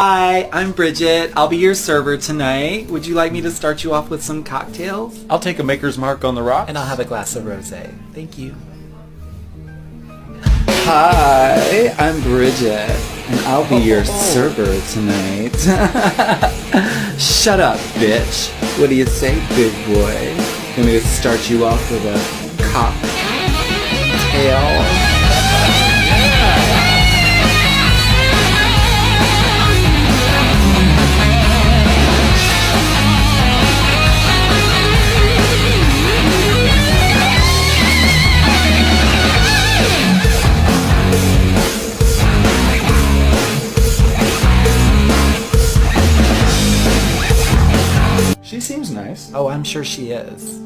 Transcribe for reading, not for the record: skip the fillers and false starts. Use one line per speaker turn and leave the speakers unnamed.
Hi, I'm Bridget. I'll be your server tonight. Would you like me to start you off with some cocktails?
I'll take a Maker's Mark on the rocks.
And I'll have a glass of rosé. Thank you.
Hi, I'm Bridget, and I'll be your server tonight. Shut up, bitch. What do you say, big boy? Want me to start you off with a cocktail?
She seems nice.
Oh, I'm sure she is.